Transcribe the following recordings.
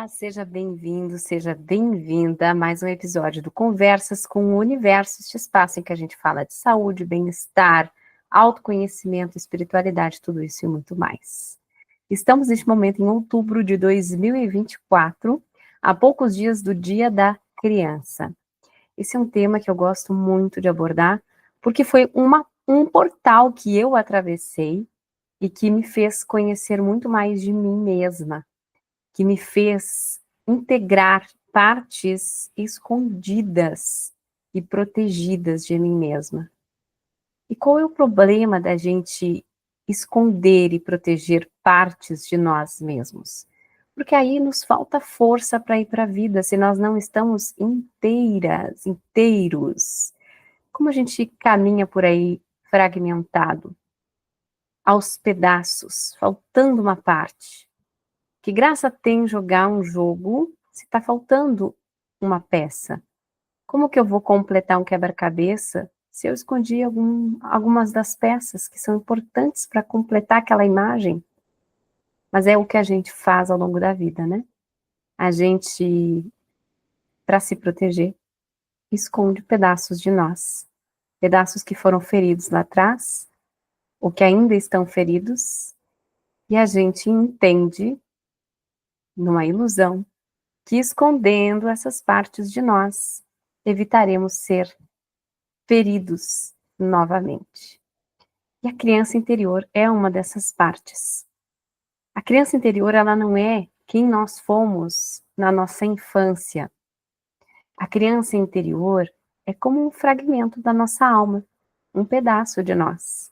Olá, seja bem-vindo, seja bem-vinda a mais um episódio do Conversas com o Universo, este espaço em que a gente fala de saúde, bem-estar, autoconhecimento, espiritualidade, tudo isso e muito mais. Estamos neste momento em outubro de 2024, a poucos dias do Dia da Criança. Esse é um tema que eu gosto muito de abordar, porque foi um portal que eu atravessei e que me fez conhecer muito mais de mim mesma, que me fez integrar partes escondidas e protegidas de mim mesma. E qual é o problema da gente esconder e proteger partes de nós mesmos? Porque aí nos falta força para ir para a vida, se nós não estamos inteiras, inteiros. Como a gente caminha por aí fragmentado, aos pedaços, faltando uma parte. Que graça tem jogar um jogo se está faltando uma peça? Como que eu vou completar um quebra-cabeça se eu escondi algumas das peças que são importantes para completar aquela imagem? Mas é o que a gente faz ao longo da vida, né? A gente, para se proteger, esconde pedaços de nós. Pedaços que foram feridos lá atrás, ou que ainda estão feridos, e a gente entende, numa ilusão, que escondendo essas partes de nós, evitaremos ser feridos novamente. E a criança interior é uma dessas partes. A criança interior, ela não é quem nós fomos na nossa infância. A criança interior é como um fragmento da nossa alma, um pedaço de nós,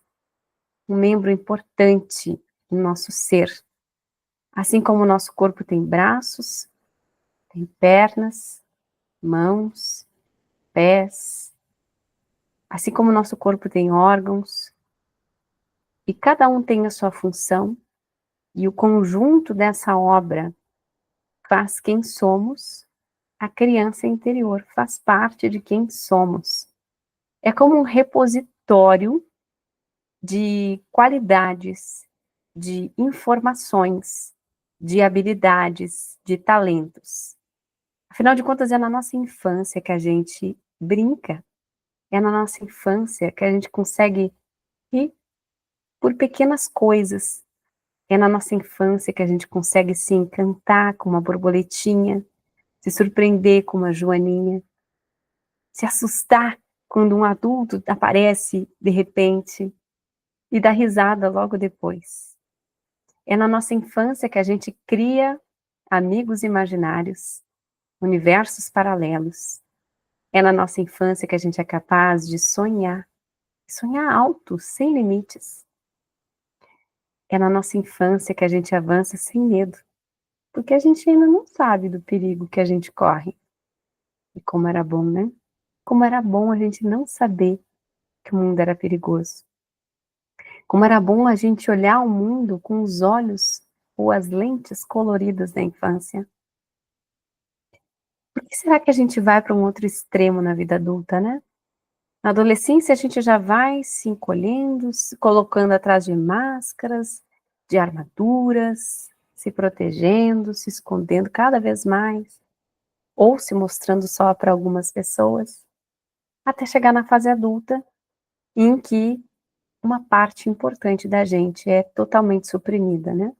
um membro importante do nosso ser. Assim como o nosso corpo tem braços, tem pernas, mãos, pés, assim como o nosso corpo tem órgãos, e cada um tem a sua função, e o conjunto dessa obra faz quem somos, a criança interior faz parte de quem somos. É como um repositório de qualidades, de informações, de habilidades, de talentos. Afinal de contas, é na nossa infância que a gente brinca, é na nossa infância que a gente consegue rir por pequenas coisas. É na nossa infância que a gente consegue se encantar com uma borboletinha, se surpreender com uma joaninha, se assustar quando um adulto aparece de repente e dar risada logo depois. É na nossa infância que a gente cria amigos imaginários, universos paralelos. É na nossa infância que a gente é capaz de sonhar, sonhar alto, sem limites. É na nossa infância que a gente avança sem medo, porque a gente ainda não sabe do perigo que a gente corre. E como era bom, né? Como era bom a gente não saber que o mundo era perigoso. Como era bom a gente olhar o mundo com os olhos ou as lentes coloridas da infância. Por que será que a gente vai para um outro extremo na vida adulta, né? Na adolescência a gente já vai se encolhendo, se colocando atrás de máscaras, de armaduras, se protegendo, se escondendo cada vez mais, ou se mostrando só para algumas pessoas, até chegar na fase adulta, em que uma parte importante da gente é totalmente suprimida, né?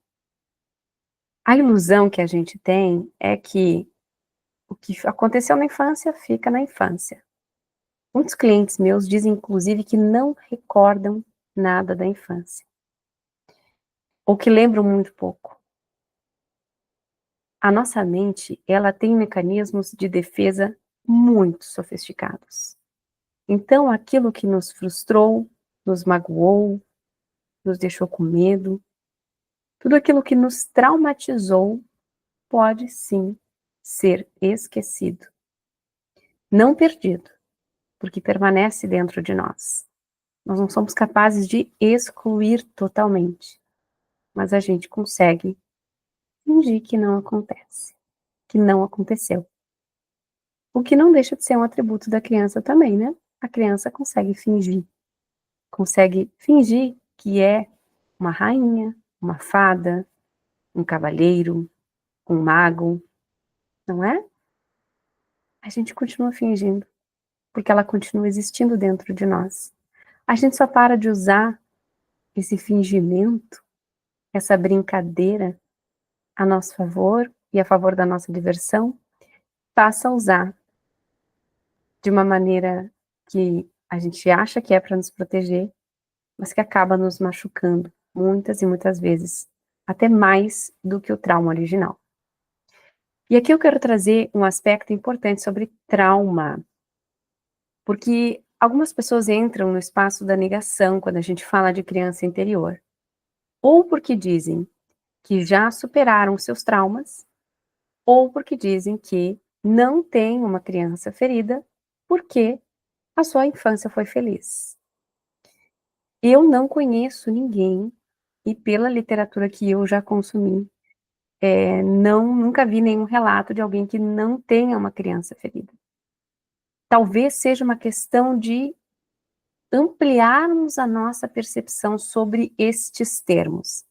A ilusão que a gente tem é que o que aconteceu na infância fica na infância. Muitos clientes meus dizem, inclusive, que não recordam nada da infância, ou que lembram muito pouco. A nossa mente, ela tem mecanismos de defesa muito sofisticados. Então, aquilo que nos frustrou, nos magoou, nos deixou com medo, tudo aquilo que nos traumatizou, pode sim ser esquecido. Não perdido, porque permanece dentro de nós. Nós não somos capazes de excluir totalmente, mas a gente consegue fingir que não acontece, que não aconteceu. O que não deixa de ser um atributo da criança também, né? A criança consegue fingir que é uma rainha, uma fada, um cavaleiro, um mago, não é? A gente continua fingindo, porque ela continua existindo dentro de nós. A gente só para de usar esse fingimento, essa brincadeira a nosso favor e a favor da nossa diversão, passa a usar de uma maneira que a gente acha que é para nos proteger, mas que acaba nos machucando muitas e muitas vezes, até mais do que o trauma original. E aqui eu quero trazer um aspecto importante sobre trauma, porque algumas pessoas entram no espaço da negação quando a gente fala de criança interior, ou porque dizem que já superaram seus traumas, ou porque dizem que não tem uma criança ferida porque a sua infância foi feliz. Eu não conheço ninguém, e pela literatura que eu já consumi, nunca vi nenhum relato de alguém que não tenha uma criança ferida. Talvez seja uma questão de ampliarmos a nossa percepção sobre estes termos,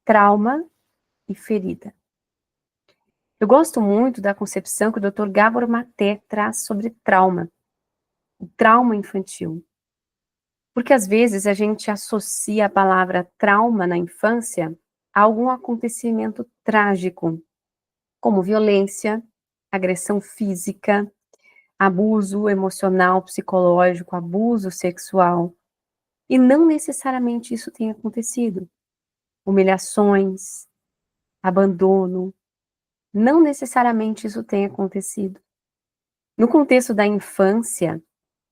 trauma e ferida. Eu gosto muito da concepção que o Dr. Gabor Maté traz sobre trauma, o trauma infantil. Porque às vezes a gente associa a palavra trauma na infância a algum acontecimento trágico, como violência, agressão física, abuso emocional, psicológico, abuso sexual. E não necessariamente isso tem acontecido. Humilhações, abandono, não necessariamente isso tem acontecido. No contexto da infância,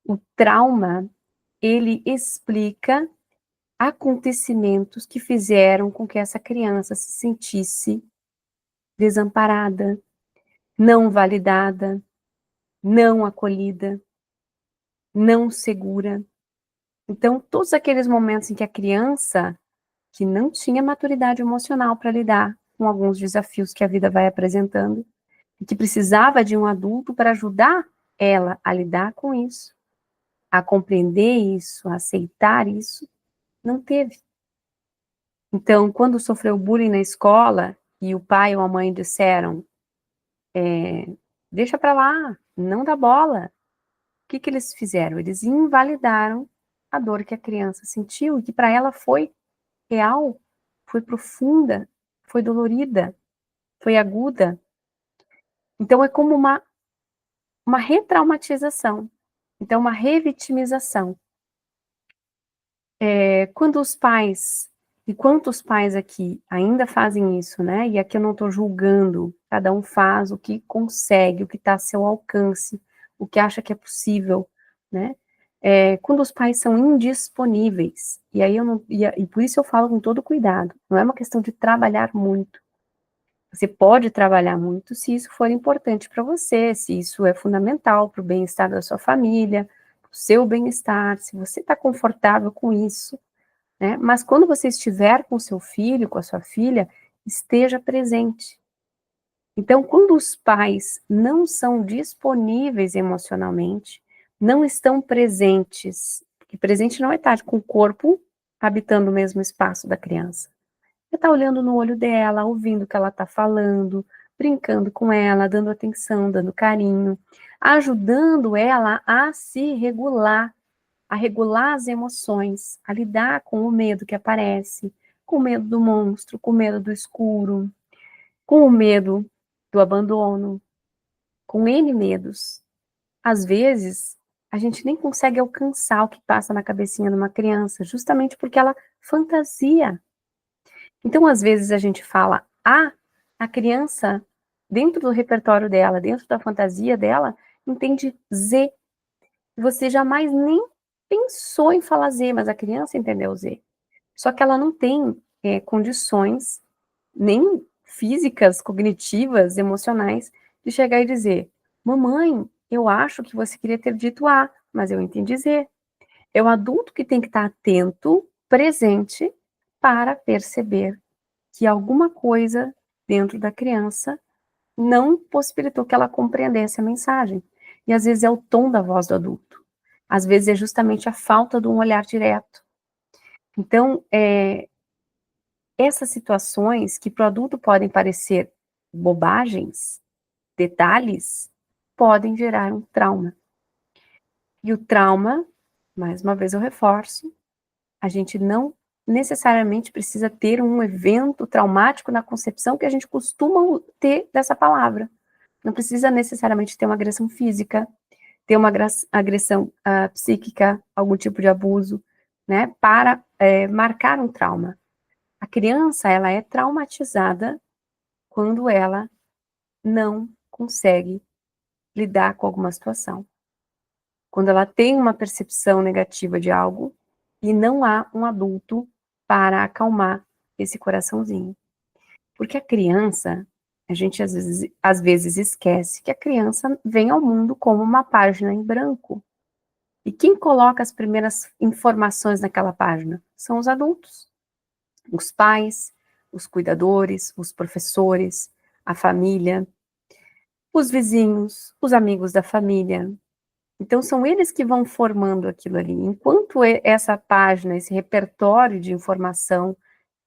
o trauma, ele explica acontecimentos que fizeram com que essa criança se sentisse desamparada, não validada, não acolhida, não segura. Então, todos aqueles momentos em que a criança, que não tinha maturidade emocional para lidar com alguns desafios que a vida vai apresentando, e que precisava de um adulto para ajudar ela a lidar com isso, a compreender isso, a aceitar isso, não teve. Então, quando sofreu bullying na escola e o pai ou a mãe disseram, deixa para lá, não dá bola. O que que eles fizeram? Eles invalidaram a dor que a criança sentiu e que para ela foi real, foi profunda, foi dolorida, foi aguda. Então é como uma retraumatização. Então uma revitimização. Quando os pais, e quantos pais aqui ainda fazem isso, né? E aqui eu não estou julgando, cada um faz o que consegue, o que está a seu alcance, o que acha que é possível, né? Quando os pais são indisponíveis, e aí eu não, e por isso eu falo com todo cuidado, não é uma questão de trabalhar muito. Você pode trabalhar muito se isso for importante para você, se isso é fundamental para o bem-estar da sua família, para o seu bem-estar, se você está confortável com isso, né? Mas quando você estiver com seu filho, com a sua filha, esteja presente. Então, quando os pais não são disponíveis emocionalmente, não estão presentes, porque presente não é estar com o corpo habitando o mesmo espaço da criança. Você está olhando no olho dela, ouvindo o que ela está falando, brincando com ela, dando atenção, dando carinho, ajudando ela a se regular, a regular as emoções, a lidar com o medo que aparece, com o medo do monstro, com o medo do escuro, com o medo do abandono, com N medos. Às vezes, a gente nem consegue alcançar o que passa na cabecinha de uma criança, justamente porque ela fantasia. Então, às vezes, a gente fala A, a criança, dentro do repertório dela, dentro da fantasia dela, entende Z. Você jamais nem pensou em falar Z, mas a criança entendeu Z. Só que ela não tem condições, nem físicas, cognitivas, emocionais, de chegar e dizer: mamãe, eu acho que você queria ter dito A, mas eu entendi Z. É o adulto que tem que estar atento, presente, para perceber que alguma coisa dentro da criança não possibilitou que ela compreendesse a mensagem. E às vezes é o tom da voz do adulto. Às vezes é justamente a falta de um olhar direto. Então, essas situações que para o adulto podem parecer bobagens, detalhes podem gerar um trauma. E o trauma, mais uma vez eu reforço, a gente não necessariamente precisa ter um evento traumático na concepção que a gente costuma ter dessa palavra. Não precisa necessariamente ter uma agressão física, ter uma agressão psíquica, algum tipo de abuso, né, para marcar um trauma. A criança, ela é traumatizada quando ela não consegue lidar com alguma situação. Quando ela tem uma percepção negativa de algo e não há um adulto para acalmar esse coraçãozinho. Porque a criança, a gente às vezes esquece que a criança vem ao mundo como uma página em branco. E quem coloca as primeiras informações naquela página? São os adultos, os pais, os cuidadores, os professores, a família, os vizinhos, os amigos da família. Então, são eles que vão formando aquilo ali. Enquanto essa página, esse repertório de informação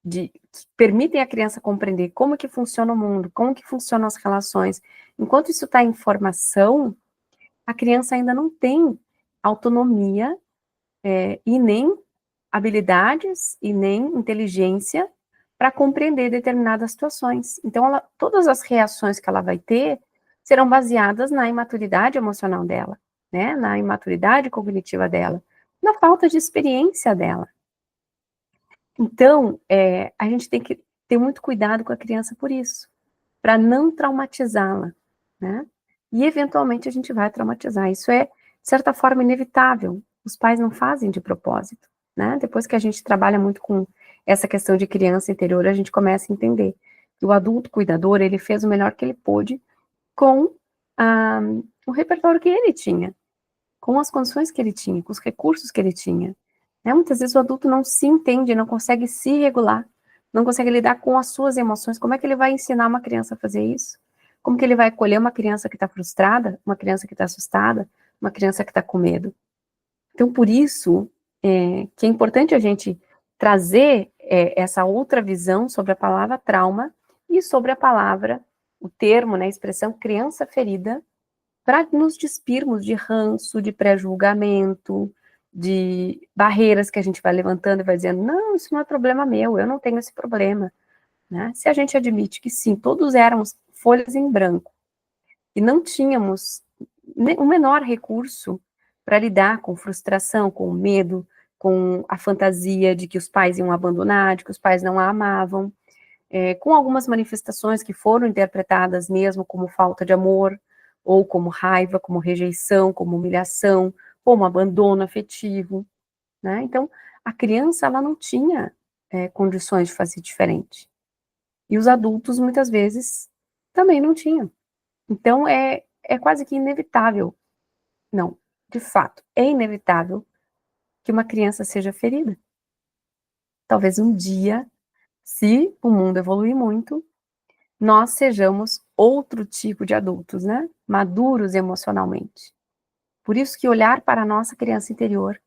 que permitem a criança compreender como que funciona o mundo, como que funcionam as relações, enquanto isso está em formação, a criança ainda não tem autonomia e nem habilidades e nem inteligência para compreender determinadas situações. Então, todas as reações que ela vai ter serão baseadas na imaturidade emocional dela, né? Na imaturidade cognitiva dela, na falta de experiência dela. Então, a gente tem que ter muito cuidado com a criança por isso, para não traumatizá-la, né? E, eventualmente, a gente vai traumatizar. Isso é, de certa forma, inevitável. Os pais não fazem de propósito, né? Depois que a gente trabalha muito com essa questão de criança interior, a gente começa a entender que o adulto cuidador, ele fez o melhor que ele pôde com o repertório que ele tinha, com as condições que ele tinha, com os recursos que ele tinha. Né? Muitas vezes o adulto não se entende, não consegue se regular, não consegue lidar com as suas emoções. Como é que ele vai ensinar uma criança a fazer isso? Como que ele vai acolher uma criança que está frustrada, uma criança que está assustada, uma criança que está com medo? Então, por isso, que é importante a gente trazer essa outra visão sobre a palavra trauma e sobre a palavra, o termo, né, a expressão criança ferida, para nos despirmos de ranço, de pré-julgamento, de barreiras que a gente vai levantando e vai dizendo, não, isso não é problema meu, eu não tenho esse problema. Né? Se a gente admite que sim, todos éramos folhas em branco e não tínhamos o menor recurso para lidar com frustração, com medo, com a fantasia de que os pais iam abandonar, de que os pais não a amavam, com algumas manifestações que foram interpretadas mesmo como falta de amor, ou como raiva, como rejeição, como humilhação, como abandono afetivo, né? Então, a criança, ela não tinha condições de fazer diferente. E os adultos, muitas vezes, também não tinham. Então, é quase que inevitável. Não, de fato, é inevitável que uma criança seja ferida. Talvez um dia, se o mundo evoluir muito, nós sejamos outro tipo de adultos, né? Maduros emocionalmente. Por isso que olhar para a nossa criança interior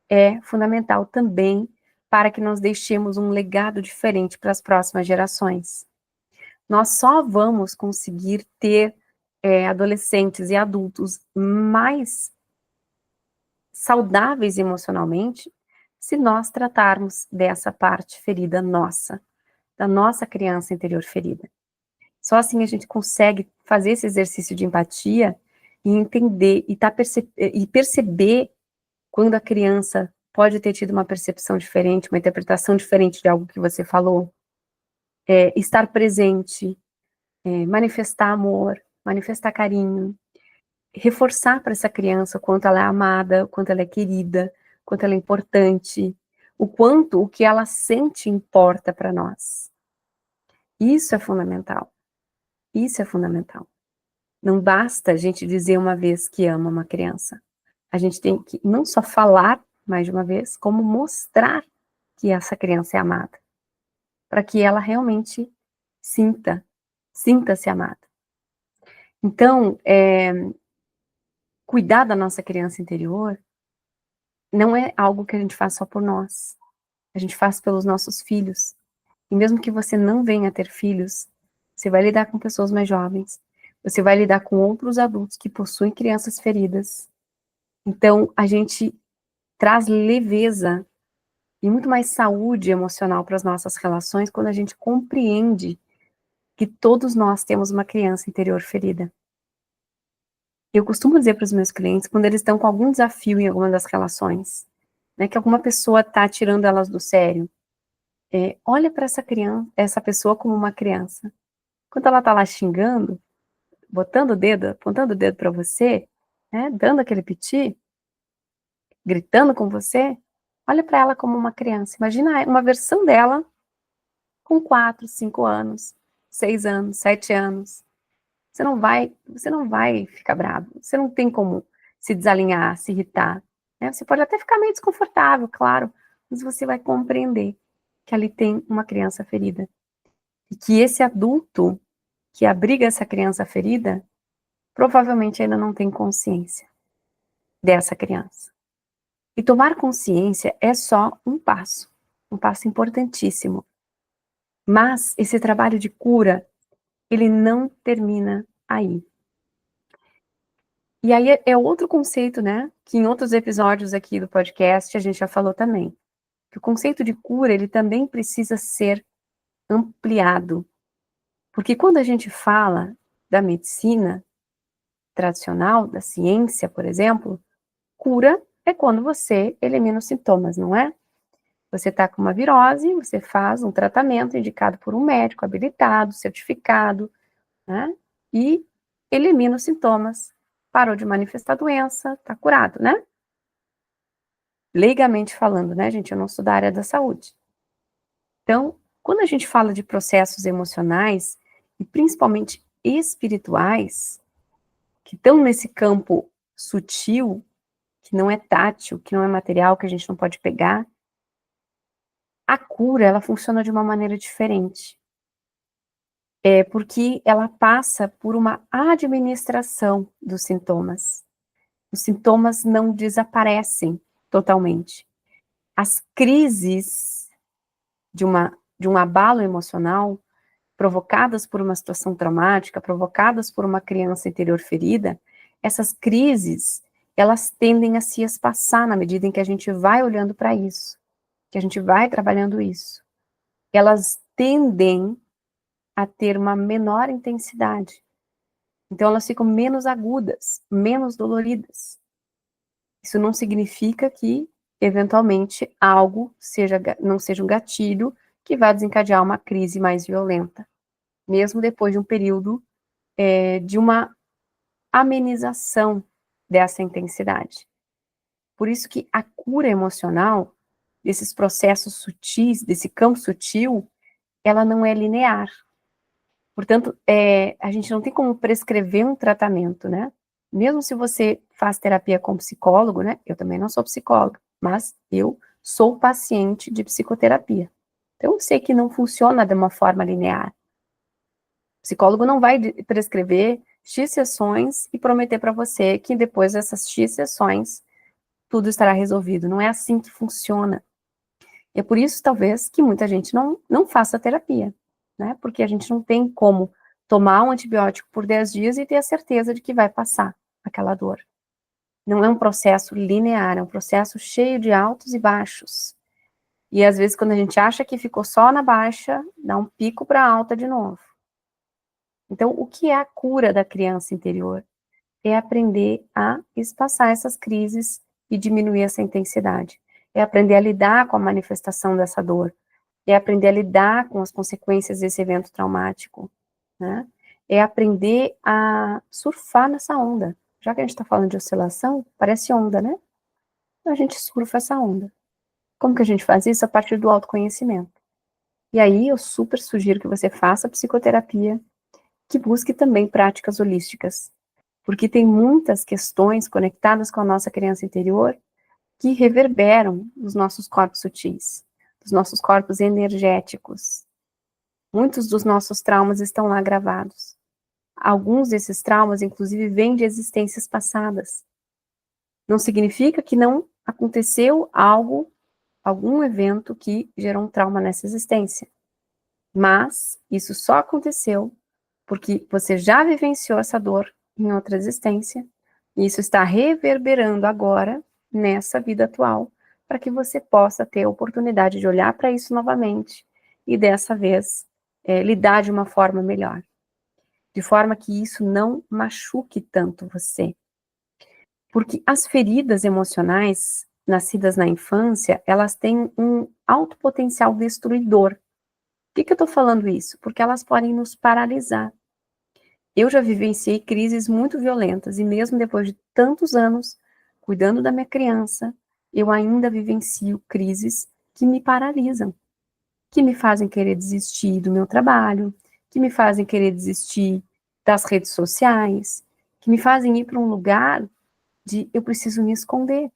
é fundamental também para que nós deixemos um legado diferente para as próximas gerações. Nós só vamos conseguir ter adolescentes e adultos mais saudáveis emocionalmente se nós tratarmos dessa parte ferida nossa, da nossa criança interior ferida. Só assim a gente consegue fazer esse exercício de empatia e entender e perceber quando a criança pode ter tido uma percepção diferente, uma interpretação diferente de algo que você falou. Estar presente, manifestar amor, manifestar carinho, reforçar para essa criança o quanto ela é amada, o quanto ela é querida, o quanto ela é importante, o quanto o que ela sente importa para nós. Isso é fundamental. Isso é fundamental. Não basta a gente dizer uma vez que ama uma criança. A gente tem que não só falar mais de uma vez, como mostrar que essa criança é amada. Para que ela realmente sinta-se amada. Então, cuidar da nossa criança interior não é algo que a gente faz só por nós. A gente faz pelos nossos filhos. E mesmo que você não venha a ter filhos, você vai lidar com pessoas mais jovens. você vai lidar com outros adultos que possuem crianças feridas. Então, a gente traz leveza e muito mais saúde emocional para as nossas relações quando a gente compreende que todos nós temos uma criança interior ferida. Eu costumo dizer para os meus clientes, quando eles estão com algum desafio em alguma das relações, né, que alguma pessoa está tirando elas do sério, olha para essa criança, essa pessoa como uma criança. Quando ela está lá xingando, botando o dedo, apontando o dedo para você, né, dando aquele piti, gritando com você, olha para ela como uma criança. Imagina uma versão dela com 4, 5 anos, 6 anos, 7 anos. Você não vai ficar bravo. Você não tem como se desalinhar, se irritar. Né? Você pode até ficar meio desconfortável, claro, mas você vai compreender que ali tem uma criança ferida. E que esse adulto que abriga essa criança ferida, provavelmente ainda não tem consciência dessa criança. E tomar consciência é só um passo importantíssimo. Mas esse trabalho de cura, ele não termina aí. E aí é outro conceito, né, que em outros episódios aqui do podcast a gente já falou também, que o conceito de cura, ele também precisa ser ampliado. Porque quando a gente fala da medicina tradicional, da ciência, por exemplo, cura é quando você elimina os sintomas, não é? Você está com uma virose, você faz um tratamento indicado por um médico habilitado, certificado, né? E elimina os sintomas. Parou de manifestar a doença, está curado, né? Leigamente falando, né, gente? Eu não sou da área da saúde. Então, quando a gente fala de processos emocionais, e principalmente espirituais, que estão nesse campo sutil, que não é tátil, que não é material, que a gente não pode pegar, a cura, ela funciona de uma maneira diferente. É porque ela passa por uma administração dos sintomas. Os sintomas não desaparecem totalmente. As crises de um abalo emocional, provocadas por uma situação traumática, provocadas por uma criança interior ferida, essas crises, elas tendem a se espaçar na medida em que a gente vai olhando para isso, que a gente vai trabalhando isso. Elas tendem a ter uma menor intensidade. Então, elas ficam menos agudas, menos doloridas. Isso não significa que, eventualmente, algo não seja um gatilho que vai desencadear uma crise mais violenta, mesmo depois de um período de uma amenização dessa intensidade. Por isso que a cura emocional, desses processos sutis, desse campo sutil, ela não é linear. Portanto, a gente não tem como prescrever um tratamento, né? Mesmo se você faz terapia com psicólogo, né? Eu também não sou psicóloga, mas eu sou paciente de psicoterapia. Então, eu sei que não funciona de uma forma linear. O psicólogo não vai prescrever X sessões e prometer para você que depois dessas X sessões tudo estará resolvido. Não é assim que funciona. E é por isso, talvez, que muita gente não faça terapia, né? Porque a gente não tem como tomar um antibiótico por 10 dias e ter a certeza de que vai passar aquela dor. Não é um processo linear, é um processo cheio de altos e baixos. E às vezes, quando a gente acha que ficou só na baixa, dá um pico para alta de novo. Então, o que é a cura da criança interior? É aprender a espaçar essas crises e diminuir essa intensidade. É aprender a lidar com a manifestação dessa dor. É aprender a lidar com as consequências desse evento traumático, né? É aprender a surfar nessa onda. Já que a gente está falando de oscilação, parece onda, né? A gente surfa essa onda. Como que a gente faz isso? A partir do autoconhecimento. E aí eu super sugiro que você faça psicoterapia, que busque também práticas holísticas, porque tem muitas questões conectadas com a nossa criança interior que reverberam nos nossos corpos sutis, dos nossos corpos energéticos. Muitos dos nossos traumas estão lá gravados. Alguns desses traumas, inclusive, vêm de existências passadas. Não significa que não aconteceu algum evento que gerou um trauma nessa existência. Mas isso só aconteceu porque você já vivenciou essa dor em outra existência, e isso está reverberando agora nessa vida atual, para que você possa ter a oportunidade de olhar para isso novamente e dessa vez lidar de uma forma melhor, de forma que isso não machuque tanto você. Porque as feridas emocionais nascidas na infância, elas têm um alto potencial destruidor. Por que eu estou falando isso? Porque elas podem nos paralisar. Eu já vivenciei crises muito violentas e mesmo depois de tantos anos cuidando da minha criança, eu ainda vivencio crises que me paralisam, que me fazem querer desistir do meu trabalho, que me fazem querer desistir das redes sociais, que me fazem ir para um lugar de eu preciso me esconder.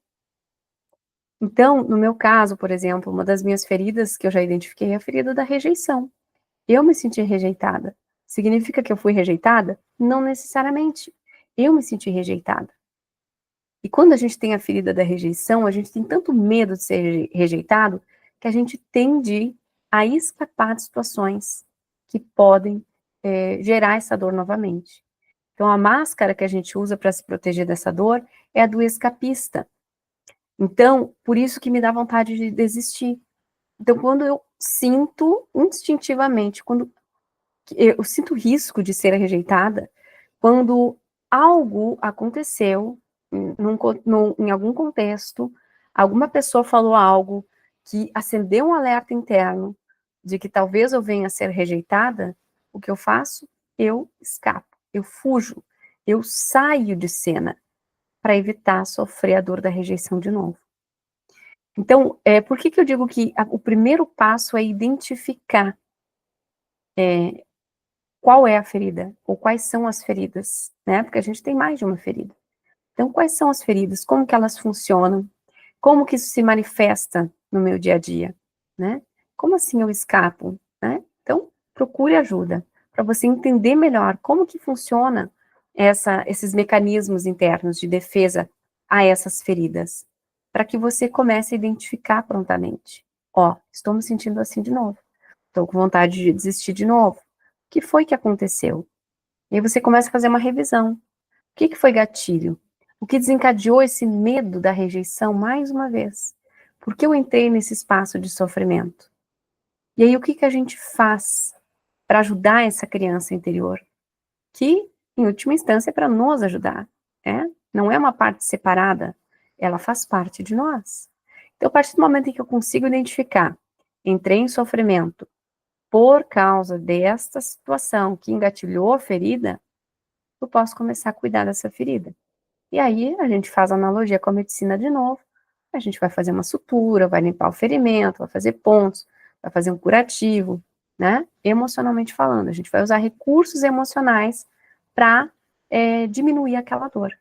Então, no meu caso, por exemplo, uma das minhas feridas que eu já identifiquei é a ferida da rejeição. Eu me senti rejeitada. Significa que eu fui rejeitada? Não necessariamente. Eu me senti rejeitada. E quando a gente tem a ferida da rejeição, a gente tem tanto medo de ser rejeitado que a gente tende a escapar de situações que podem gerar essa dor novamente. Então, a máscara que a gente usa para se proteger dessa dor é a do escapista. Então, por isso que me dá vontade de desistir. Então, quando eu sinto instintivamente, quando eu sinto risco de ser rejeitada, quando algo aconteceu em algum contexto, alguma pessoa falou algo que acendeu um alerta interno de que talvez eu venha a ser rejeitada, o que eu faço? Eu escapo, eu fujo, eu saio de cena para evitar sofrer a dor da rejeição de novo. Então, por que eu digo que o primeiro passo é identificar qual é a ferida, ou quais são as feridas, né? Porque a gente tem mais de uma ferida. Então, quais são as feridas? Como que elas funcionam? Como que isso se manifesta no meu dia a dia, né? Como assim eu escapo, né? Então, procure ajuda para você entender melhor como que funciona esses mecanismos internos de defesa a essas feridas, para que você comece a identificar prontamente. Ó, estou me sentindo assim de novo. Estou com vontade de desistir de novo. O que foi que aconteceu? E aí você começa a fazer uma revisão. O que foi gatilho? O que desencadeou esse medo da rejeição mais uma vez? Por que eu entrei nesse espaço de sofrimento? E aí o que a gente faz para ajudar essa criança interior? Que, em última instância, é para nos ajudar, né? Não é uma parte separada, ela faz parte de nós. Então, a partir do momento em que eu consigo identificar, entrei em sofrimento por causa desta situação que engatilhou a ferida, eu posso começar a cuidar dessa ferida. E aí a gente faz analogia com a medicina de novo, a gente vai fazer uma sutura, vai limpar o ferimento, vai fazer pontos, vai fazer um curativo, né? Emocionalmente falando, a gente vai usar recursos emocionais para diminuir aquela dor.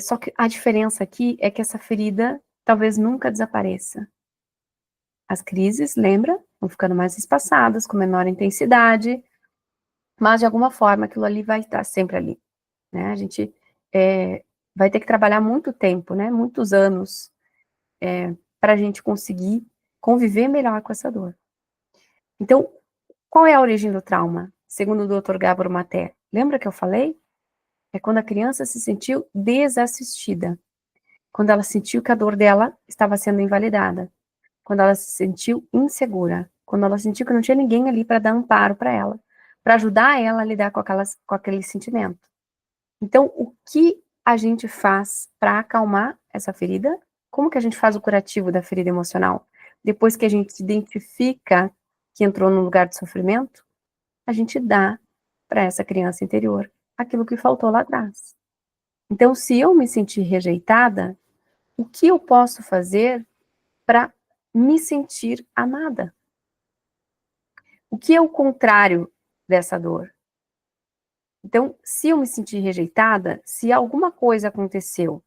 Só que a diferença aqui é que essa ferida talvez nunca desapareça. As crises, lembra, vão ficando mais espaçadas, com menor intensidade, mas de alguma forma aquilo ali vai estar sempre ali, né? A gente vai ter que trabalhar muito tempo, né? Muitos anos para a gente conseguir conviver melhor com essa dor. Então, qual é a origem do trauma? Segundo o Dr. Gabor Maté, lembra que eu falei? É quando a criança se sentiu desassistida, quando ela sentiu que a dor dela estava sendo invalidada, quando ela se sentiu insegura, quando ela sentiu que não tinha ninguém ali para dar amparo para ela, para ajudar ela a lidar com aquele sentimento. Então, o que a gente faz para acalmar essa ferida? Como que a gente faz o curativo da ferida emocional? Depois que a gente identifica que entrou num lugar de sofrimento, a gente dá para essa criança interior aquilo que faltou lá atrás. Então, se eu me sentir rejeitada, o que eu posso fazer para me sentir amada? O que é o contrário dessa dor? Então, se eu me sentir rejeitada, se alguma coisa aconteceu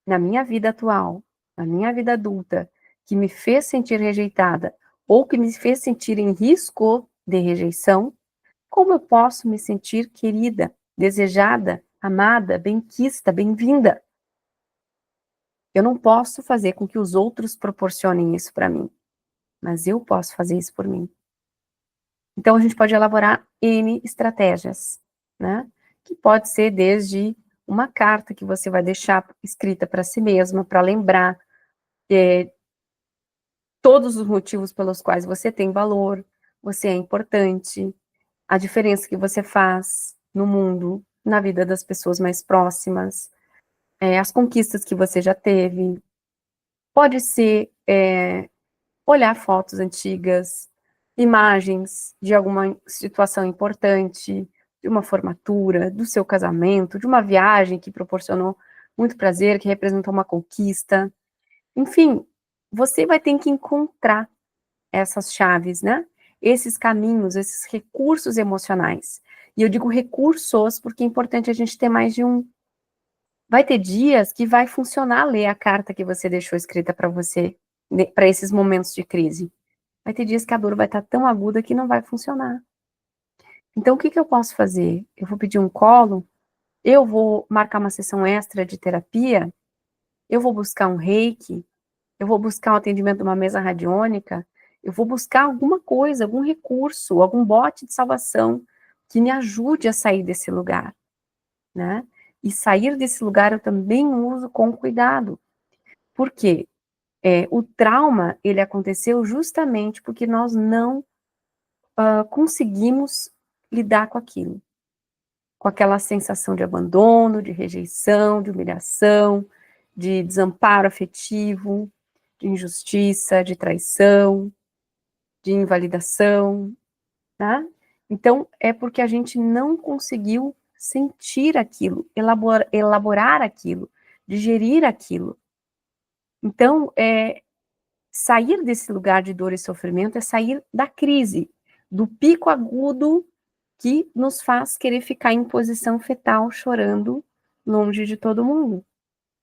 na minha vida atual, na minha vida adulta, que me fez sentir rejeitada ou que me fez sentir em risco de rejeição, como eu posso me sentir querida, desejada, amada, benquista, bem-vinda? Eu não posso fazer com que os outros proporcionem isso para mim, mas eu posso fazer isso por mim. Então, a gente pode elaborar N estratégias, né? Que pode ser desde uma carta que você vai deixar escrita para si mesma, para lembrar todos os motivos pelos quais você tem valor, você é importante, a diferença que você faz no mundo, na vida das pessoas mais próximas, as conquistas que você já teve. Pode ser olhar fotos antigas, imagens de alguma situação importante, de uma formatura, do seu casamento, de uma viagem que proporcionou muito prazer, que representou uma conquista. Enfim, você vai ter que encontrar essas chaves, né? Esses caminhos, esses recursos emocionais. E eu digo recursos porque é importante a gente ter mais de um. Vai ter dias que vai funcionar ler a carta que você deixou escrita para você, para esses momentos de crise. Vai ter dias que a dor vai estar tão aguda que não vai funcionar. Então, o que que eu posso fazer? Eu vou pedir um colo, eu vou marcar uma sessão extra de terapia, eu vou buscar um reiki, eu vou buscar um atendimento de uma mesa radiônica, eu vou buscar alguma coisa, algum recurso, algum bote de salvação que me ajude a sair desse lugar, né? E sair desse lugar eu também uso com cuidado. Por quê? O trauma, ele aconteceu justamente porque nós não conseguimos lidar com aquilo. Com aquela sensação de abandono, de rejeição, de humilhação, de desamparo afetivo, de injustiça, de traição, de invalidação, tá? Então, é porque a gente não conseguiu sentir aquilo, elaborar aquilo, digerir aquilo. Então, sair desse lugar de dor e sofrimento é sair da crise, do pico agudo que nos faz querer ficar em posição fetal, chorando, longe de todo mundo.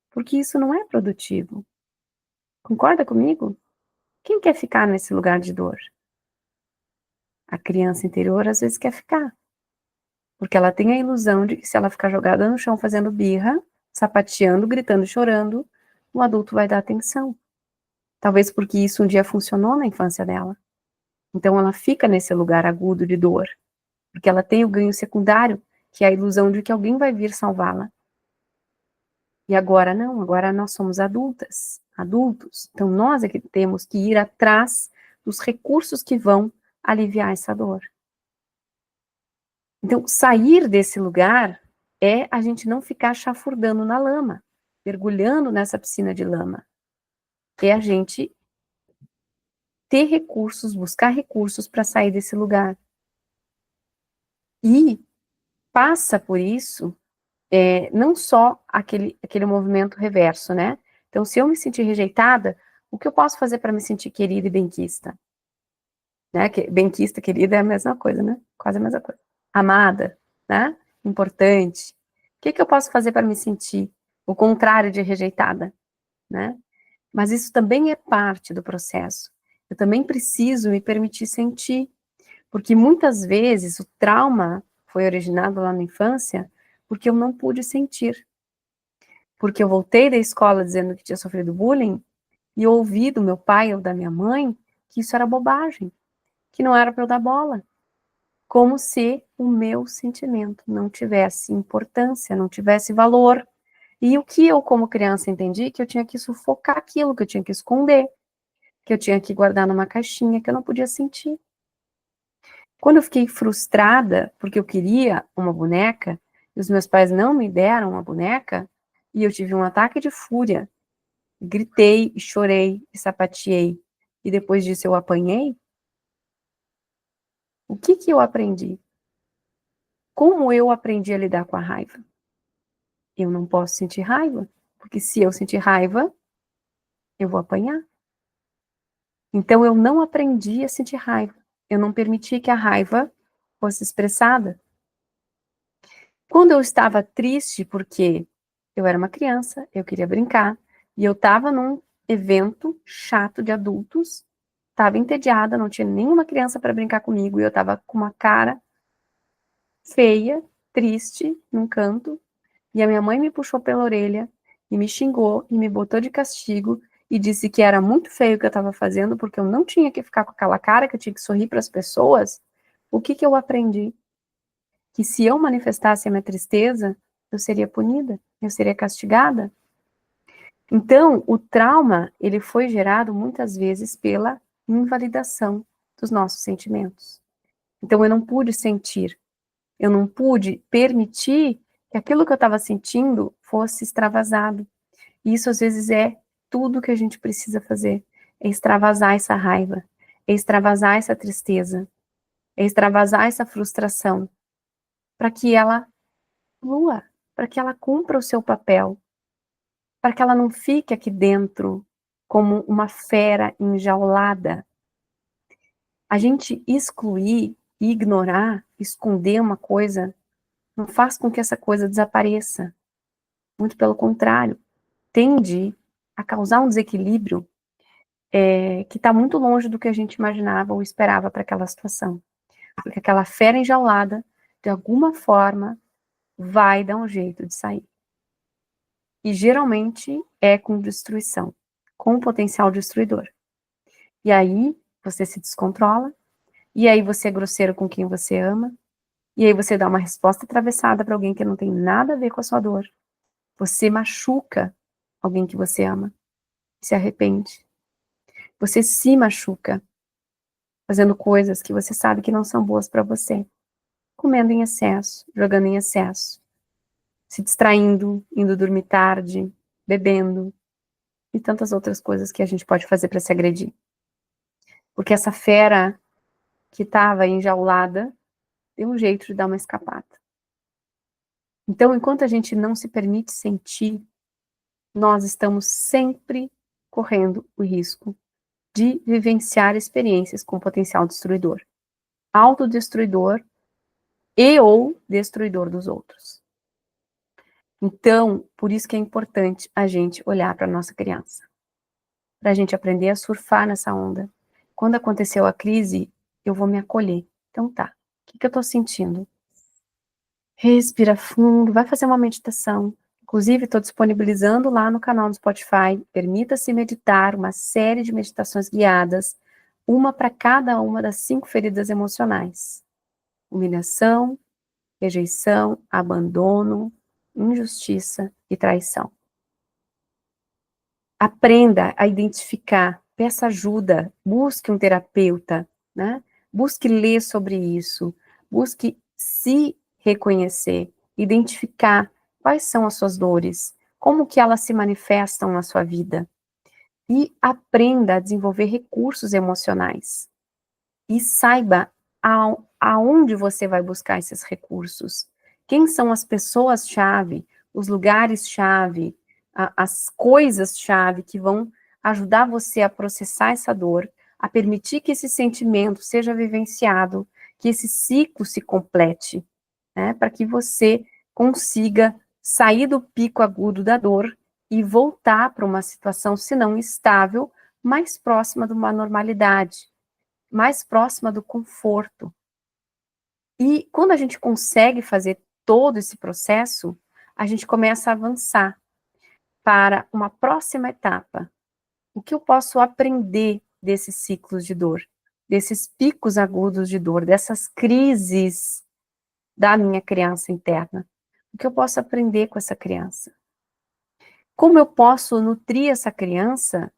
Porque isso não é produtivo. Concorda comigo? Quem quer ficar nesse lugar de dor? A criança interior às vezes quer ficar. Porque ela tem a ilusão de que se ela ficar jogada no chão fazendo birra, sapateando, gritando, chorando, o adulto vai dar atenção. Talvez porque isso um dia funcionou na infância dela. Então ela fica nesse lugar agudo de dor. Porque ela tem o ganho secundário, que é a ilusão de que alguém vai vir salvá-la. E agora não, agora nós somos adultos. Então nós é que temos que ir atrás dos recursos que vão aliviar essa dor. Então, sair desse lugar é a gente não ficar chafurdando na lama, mergulhando nessa piscina de lama. É a gente ter recursos, buscar recursos para sair desse lugar. E passa por isso, não só aquele movimento reverso, né? Então, se eu me sentir rejeitada, o que eu posso fazer para me sentir querida e benquista? Né? Benquista, querida é a mesma coisa, né? Quase a mesma coisa. Amada, né? Importante. O que eu posso fazer para me sentir o contrário de rejeitada, né? Mas isso também é parte do processo. Eu também preciso me permitir sentir, porque muitas vezes o trauma foi originado lá na infância porque eu não pude sentir. Porque eu voltei da escola dizendo que tinha sofrido bullying e ouvi do meu pai ou da minha mãe que isso era bobagem, que não era para eu dar bola. Como se o meu sentimento não tivesse importância, não tivesse valor. E o que eu, como criança, entendi? Que eu tinha que sufocar aquilo, que eu tinha que esconder, que eu tinha que guardar numa caixinha, que eu não podia sentir. Quando eu fiquei frustrada, porque eu queria uma boneca, e os meus pais não me deram uma boneca, e eu tive um ataque de fúria, gritei, e chorei, e sapateei, e depois disso eu apanhei, o que que eu aprendi? Como eu aprendi a lidar com a raiva? Eu não posso sentir raiva, porque se eu sentir raiva, eu vou apanhar. Então eu não aprendi a sentir raiva. Eu não permiti que a raiva fosse expressada. Quando eu estava triste, porque eu era uma criança, eu queria brincar, e eu estava num evento chato de adultos, estava entediada, não tinha nenhuma criança para brincar comigo, e eu estava com uma cara feia, triste, num canto, e a minha mãe me puxou pela orelha e me xingou e me botou de castigo e disse que era muito feio o que eu estava fazendo, porque eu não tinha que ficar com aquela cara, que eu tinha que sorrir para as pessoas. O que que eu aprendi? Que se eu manifestasse a minha tristeza, eu seria punida, eu seria castigada. Então, o trauma, ele foi gerado muitas vezes pela invalidação dos nossos sentimentos. Então, eu não pude sentir, eu não pude permitir que aquilo que eu estava sentindo fosse extravasado. E isso, às vezes, é tudo que a gente precisa fazer, é extravasar essa raiva, é extravasar essa tristeza, é extravasar essa frustração, para que ela flua, para que ela cumpra o seu papel, para que ela não fique aqui dentro como uma fera enjaulada. A gente excluir, ignorar, esconder uma coisa, não faz com que essa coisa desapareça. Muito pelo contrário, tende a causar um desequilíbrio que está muito longe do que a gente imaginava ou esperava para aquela situação. Porque aquela fera enjaulada, de alguma forma, vai dar um jeito de sair. E geralmente é com destruição, com potencial destruidor. E aí você se descontrola, e aí você é grosseiro com quem você ama, e aí você dá uma resposta atravessada para alguém que não tem nada a ver com a sua dor. Você machuca alguém que você ama, se arrepende. Você se machuca, fazendo coisas que você sabe que não são boas para você. Comendo em excesso, jogando em excesso, se distraindo, indo dormir tarde, bebendo, e tantas outras coisas que a gente pode fazer para se agredir. Porque essa fera que estava enjaulada deu um jeito de dar uma escapada. Então, enquanto a gente não se permite sentir, nós estamos sempre correndo o risco de vivenciar experiências com potencial destruidor, autodestruidor e ou destruidor dos outros. Então, por isso que é importante a gente olhar para a nossa criança, para a gente aprender a surfar nessa onda. Quando aconteceu a crise, eu vou me acolher. Então tá, o que eu estou sentindo? Respira fundo, vai fazer uma meditação. Inclusive, estou disponibilizando lá no canal do Spotify. Permita-se meditar, uma série de meditações guiadas, uma para cada uma das 5 feridas emocionais: humilhação, rejeição, abandono, injustiça e traição. Aprenda a identificar, peça ajuda, busque um terapeuta, né? Busque ler sobre isso, busque se reconhecer, identificar quais são as suas dores, como que elas se manifestam na sua vida, e aprenda a desenvolver recursos emocionais. E saiba aonde você vai buscar esses recursos. Quem são as pessoas-chave, os lugares-chave, as coisas-chave que vão ajudar você a processar essa dor, a permitir que esse sentimento seja vivenciado, que esse ciclo se complete, né, para que você consiga sair do pico agudo da dor e voltar para uma situação, se não estável, mais próxima de uma normalidade, mais próxima do conforto. E quando a gente consegue fazer todo esse processo, a gente começa a avançar para uma próxima etapa. O que eu posso aprender desses ciclos de dor, desses picos agudos de dor, dessas crises da minha criança interna? O que eu posso aprender com essa criança? Como eu posso nutrir essa criança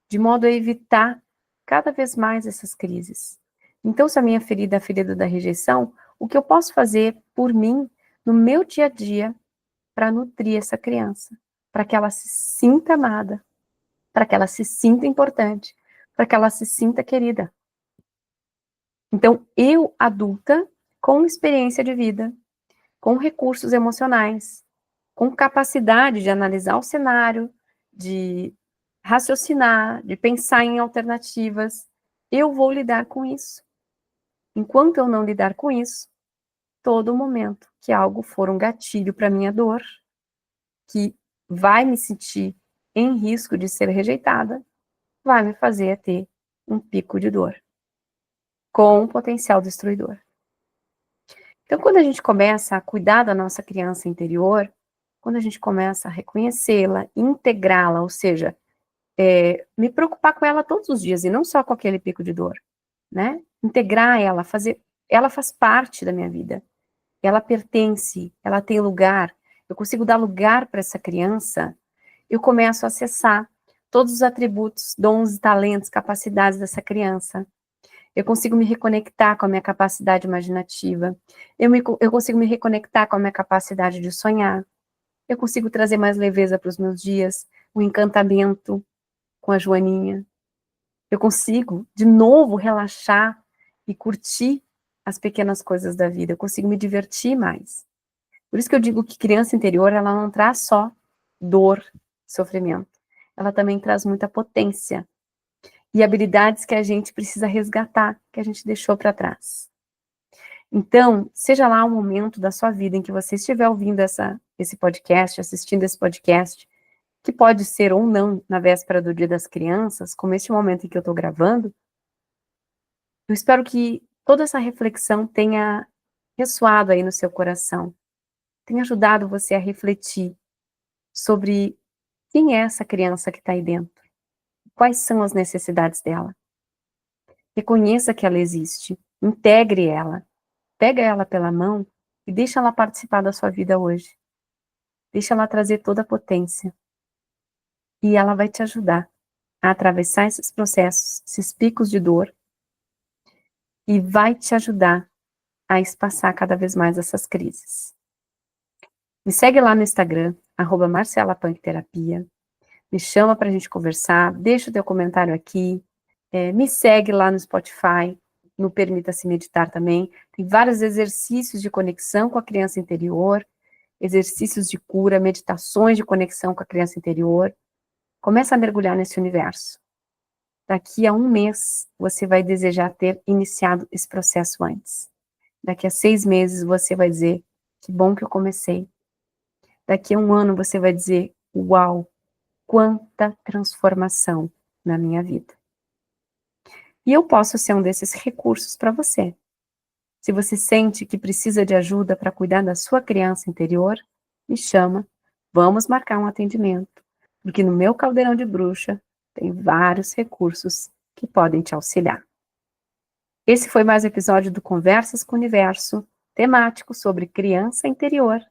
de modo a evitar cada vez mais essas crises? Então, se a minha ferida é a ferida da rejeição, o que eu posso fazer por mim, no meu dia a dia, para nutrir essa criança? Para que ela se sinta amada, para que ela se sinta importante, para que ela se sinta querida. Então, eu, adulta, com experiência de vida, com recursos emocionais, com capacidade de analisar o cenário, de raciocinar, de pensar em alternativas, eu vou lidar com isso. Enquanto eu não lidar com isso, todo momento que algo for um gatilho para minha dor, que vai me sentir em risco de ser rejeitada, vai me fazer ter um pico de dor, com um potencial destruidor. Então, quando a gente começa a cuidar da nossa criança interior, quando a gente começa a reconhecê-la, integrá-la, ou seja, me preocupar com ela todos os dias, e não só com aquele pico de dor, né? Integrar ela, fazer ela faz parte da minha vida, ela pertence, ela tem lugar, eu consigo dar lugar para essa criança, eu começo a acessar todos os atributos, dons, talentos, capacidades dessa criança. Eu consigo me reconectar com a minha capacidade imaginativa. Eu consigo me reconectar com a minha capacidade de sonhar. Eu consigo trazer mais leveza para os meus dias, o encantamento com a Joaninha. Eu consigo, de novo, relaxar e curtir as pequenas coisas da vida. Eu consigo me divertir mais. Por isso que eu digo que criança interior, ela não traz só dor, sofrimento. Ela também traz muita potência e habilidades que a gente precisa resgatar, que a gente deixou para trás. Então, seja lá o momento da sua vida em que você estiver ouvindo esse podcast, assistindo esse podcast, que pode ser ou não na véspera do Dia das Crianças, como este momento em que eu estou gravando, eu espero que toda essa reflexão tenha ressoado aí no seu coração, tenha ajudado você a refletir sobre quem é essa criança que está aí dentro, quais são as necessidades dela. Reconheça que ela existe, integre ela, pega ela pela mão e deixa ela participar da sua vida hoje. Deixa ela trazer toda a potência. E ela vai te ajudar a atravessar esses processos, esses picos de dor, e vai te ajudar a espaçar cada vez mais essas crises. Me segue lá no Instagram, @marcelapunkterapia. Me chama para a gente conversar, deixa o teu comentário aqui, me segue lá no Spotify, no Permita-se Meditar também. Tem vários exercícios de conexão com a criança interior, exercícios de cura, meditações de conexão com a criança interior. Começa a mergulhar nesse universo. Daqui a um mês, você vai desejar ter iniciado esse processo antes. Daqui a 6 meses, você vai dizer, que bom que eu comecei. Daqui a um ano, você vai dizer, uau, quanta transformação na minha vida. E eu posso ser um desses recursos para você. Se você sente que precisa de ajuda para cuidar da sua criança interior, me chama, vamos marcar um atendimento, porque no meu caldeirão de bruxa tem vários recursos que podem te auxiliar. Esse foi mais um episódio do Conversas com o Universo, temático sobre criança interior.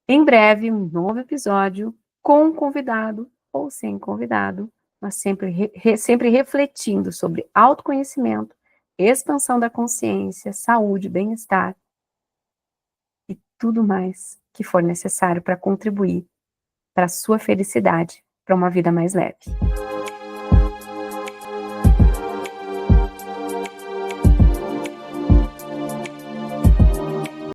Em breve, um novo episódio com um convidado ou sem convidado, mas sempre refletindo sobre autoconhecimento, expansão da consciência, saúde, bem-estar e tudo mais que for necessário para contribuir para a sua felicidade, para uma vida mais leve.